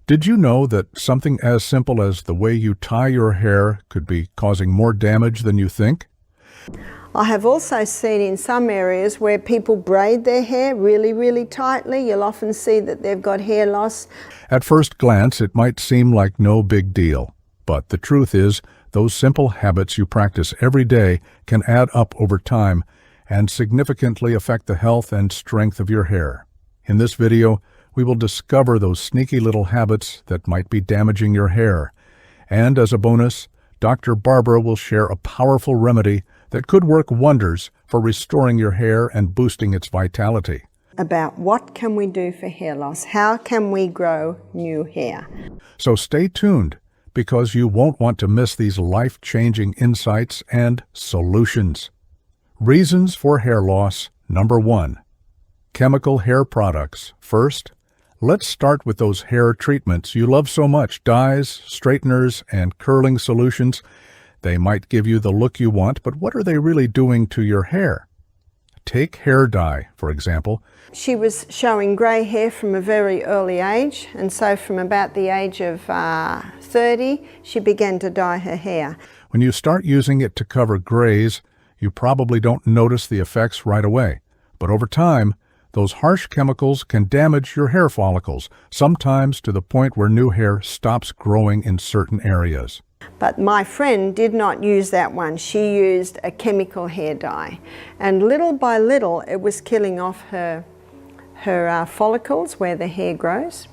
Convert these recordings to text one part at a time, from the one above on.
Did you know that something as simple as the way you tie your hair could be causing more damage than you think? I have also seen in some areas where people braid their hair really, really tightly. You'll often see that they've got hair loss. At first glance, it might seem like no big deal, but the truth is, those simple habits you practice every day can add up over time and significantly affect the health and strength of your hair. In this video, we will discover those sneaky little habits that might be damaging your hair. And as a bonus, Dr. Barbara will share a powerful remedy that could work wonders for restoring your hair and boosting its vitality. About what can we do for hair loss? How can we grow new hair? So stay tuned, because you won't want to miss these life-changing insights and solutions. Reasons for hair loss. Number 1. Chemical hair products. First, let's start with those hair treatments you love so much. Dyes, straighteners, and curling solutions. They might give you the look you want, but what are they really doing to your hair? Take hair dye, for example. She was showing grey hair from a very early age, and so from about the age of 30, she began to dye her hair. When you start using it to cover grays, you probably don't notice the effects right away. But over time, those harsh chemicals can damage your hair follicles, sometimes to the point where new hair stops growing in certain areas. But my friend did not use that one. She used a chemical hair dye. And little by little, it was killing off her follicles where the hair grows.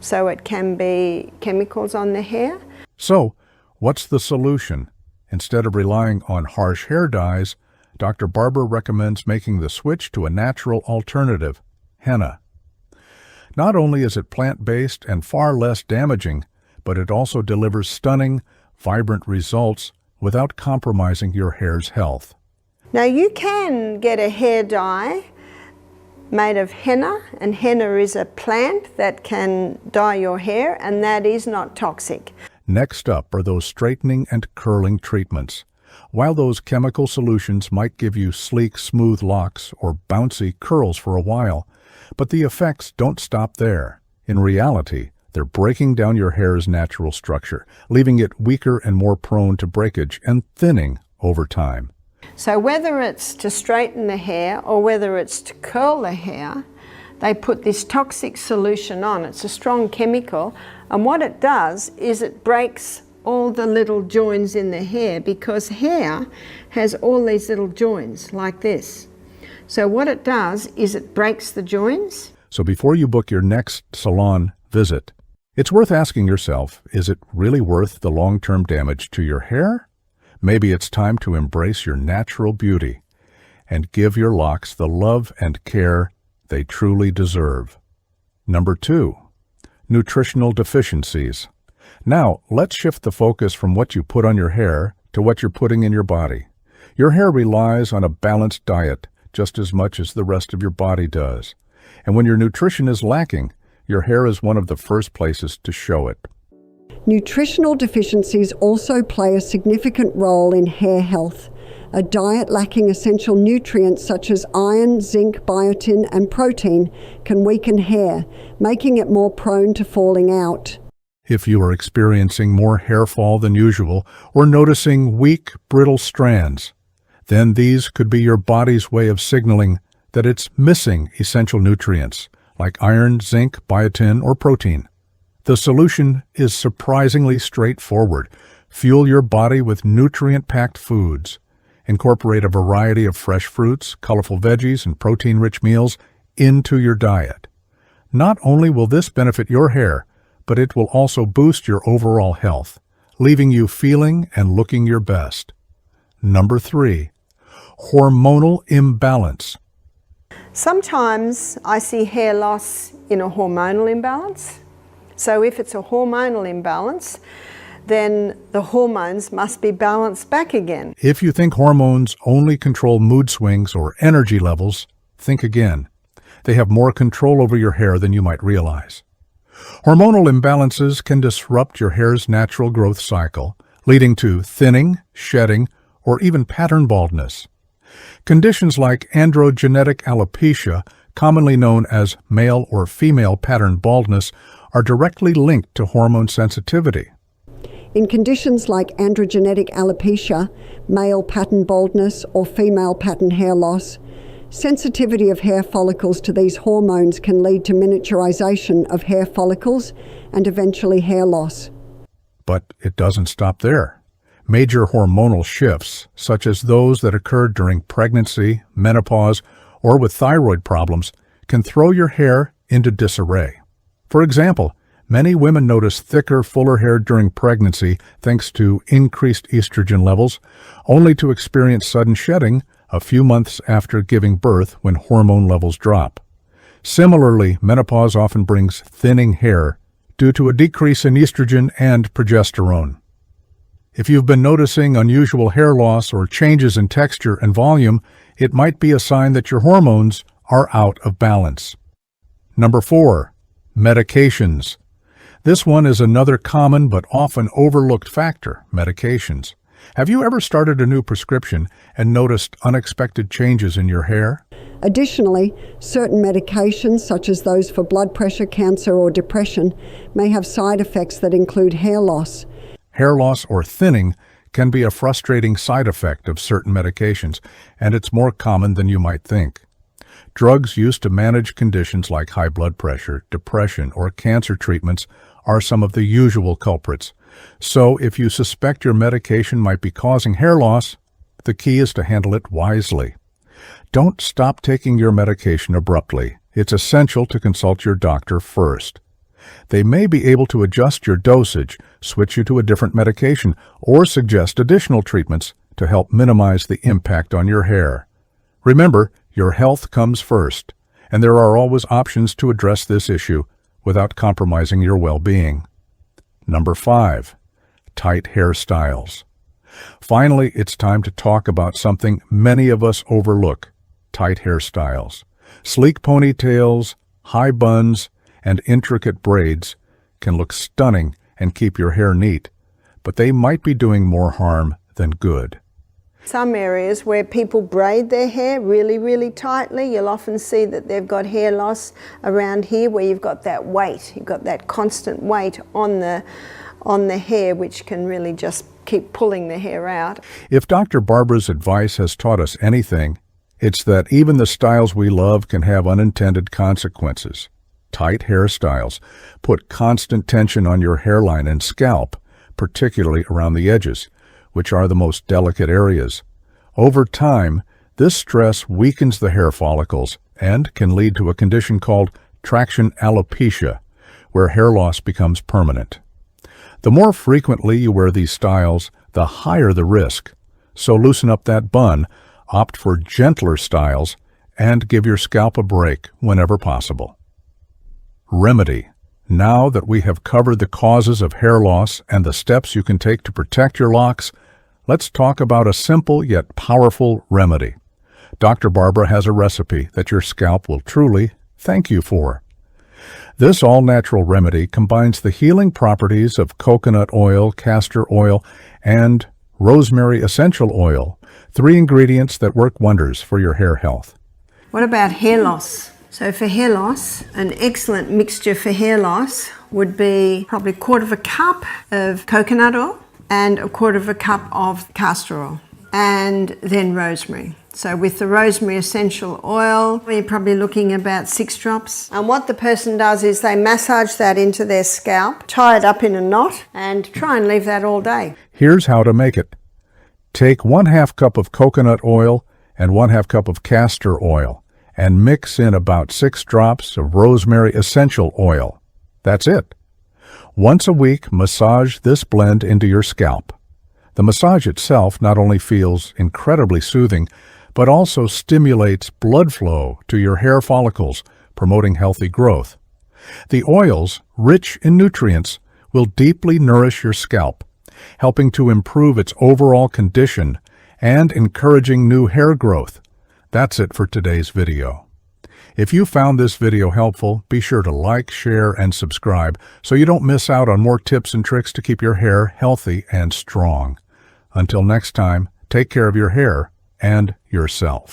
So it can be chemicals on the hair. So, what's the solution? Instead of relying on harsh hair dyes, Dr. Barbara recommends making the switch to a natural alternative, henna. Not only is it plant-based and far less damaging, but it also delivers stunning, vibrant results without compromising your hair's health. Now you can get a hair dye made of henna, and henna is a plant that can dye your hair, and that is not toxic. Next up are those straightening and curling treatments. While those chemical solutions might give you sleek, smooth locks or bouncy curls for a while, but the effects don't stop there. In reality, they're breaking down your hair's natural structure, leaving it weaker and more prone to breakage and thinning over time. So whether it's to straighten the hair or whether it's to curl the hair, they put this toxic solution on. It's a strong chemical, and what it does is it breaks all the little joints in the hair, because hair has all these little joints like this. So what it does is it breaks the joints. So before you book your next salon visit, it's worth asking yourself, is it really worth the long-term damage to your hair? Maybe it's time to embrace your natural beauty and give your locks the love and care they truly deserve. Number 2, nutritional deficiencies. Now, let's shift the focus from what you put on your hair to what you're putting in your body. Your hair relies on a balanced diet just as much as the rest of your body does. And when your nutrition is lacking, your hair is one of the first places to show it. Nutritional deficiencies also play a significant role in hair health. A diet lacking essential nutrients such as iron, zinc, biotin, and protein can weaken hair, making it more prone to falling out. If you are experiencing more hair fall than usual or noticing weak, brittle strands, then these could be your body's way of signaling that it's missing essential nutrients like iron, zinc, biotin, or protein. The solution is surprisingly straightforward. Fuel your body with nutrient-packed foods. Incorporate a variety of fresh fruits, colorful veggies, and protein-rich meals into your diet. Not only will this benefit your hair, but it will also boost your overall health, leaving you feeling and looking your best. Number 3, hormonal imbalance. Sometimes I see hair loss in a hormonal imbalance. So if it's a hormonal imbalance, then the hormones must be balanced back again. If you think hormones only control mood swings or energy levels, think again. They have more control over your hair than you might realize. Hormonal imbalances can disrupt your hair's natural growth cycle, leading to thinning, shedding, or even pattern baldness. Conditions like androgenetic alopecia, commonly known as male or female pattern baldness, are directly linked to hormone sensitivity. In conditions like androgenetic alopecia, male pattern baldness, or female pattern hair loss, sensitivity of hair follicles to these hormones can lead to miniaturization of hair follicles and eventually hair loss. But it doesn't stop there. Major hormonal shifts, such as those that occur during pregnancy, menopause, or with thyroid problems, can throw your hair into disarray. For example, many women notice thicker, fuller hair during pregnancy thanks to increased estrogen levels, only to experience sudden shedding a few months after giving birth when hormone levels drop. Similarly, menopause often brings thinning hair due to a decrease in estrogen and progesterone. If you've been noticing unusual hair loss or changes in texture and volume, it might be a sign that your hormones are out of balance. Number 4. Medications. This one is another common but often overlooked factor, medications. Have you ever started a new prescription and noticed unexpected changes in your hair? Additionally, certain medications, such as those for blood pressure, cancer, or depression, may have side effects that include hair loss. Hair loss or thinning can be a frustrating side effect of certain medications, and it's more common than you might think. Drugs used to manage conditions like high blood pressure, depression, or cancer treatments are some of the usual culprits. So if you suspect your medication might be causing hair loss, the key is to handle it wisely. Don't stop taking your medication abruptly. It's essential to consult your doctor first. They may be able to adjust your dosage, switch you to a different medication, or suggest additional treatments to help minimize the impact on your hair. Remember, your health comes first, and there are always options to address this issue without compromising your well-being. Number 5. Tight hairstyles. Finally, it's time to talk about something many of us overlook: tight hairstyles. Sleek ponytails, high buns, and intricate braids can look stunning and keep your hair neat, but they might be doing more harm than good. Some areas where people braid their hair really, really tightly, you'll often see that they've got hair loss around here where you've got that weight, you've got that constant weight on the hair, which can really just keep pulling the hair out. If Dr. Barbara's advice has taught us anything, it's that even the styles we love can have unintended consequences. Tight hairstyles put constant tension on your hairline and scalp, particularly around the edges, which are the most delicate areas. Over time, this stress weakens the hair follicles and can lead to a condition called traction alopecia, where hair loss becomes permanent. The more frequently you wear these styles, the higher the risk. So loosen up that bun, opt for gentler styles, and give your scalp a break whenever possible. Remedy. Now that we have covered the causes of hair loss and the steps you can take to protect your locks, let's talk about a simple yet powerful remedy. Dr. Barbara has a recipe that your scalp will truly thank you for. This all-natural remedy combines the healing properties of coconut oil, castor oil, and rosemary essential oil, 3 ingredients that work wonders for your hair health. What about hair loss? So for hair loss, an excellent mixture for hair loss would be probably 1/4 cup of coconut oil and 1/4 cup of castor oil, and then rosemary. So with the rosemary essential oil, you're probably looking about 6 drops. And what the person does is they massage that into their scalp, tie it up in a knot, and try and leave that all day. Here's how to make it. Take 1/2 cup of coconut oil and 1/2 cup of castor oil, and mix in about 6 drops of rosemary essential oil. That's it. Once a week, massage this blend into your scalp. The massage itself not only feels incredibly soothing, but also stimulates blood flow to your hair follicles, promoting healthy growth. The oils, rich in nutrients, will deeply nourish your scalp, helping to improve its overall condition and encouraging new hair growth. That's it for today's video. If you found this video helpful, be sure to like, share, and subscribe so you don't miss out on more tips and tricks to keep your hair healthy and strong. Until next time, take care of your hair and yourself.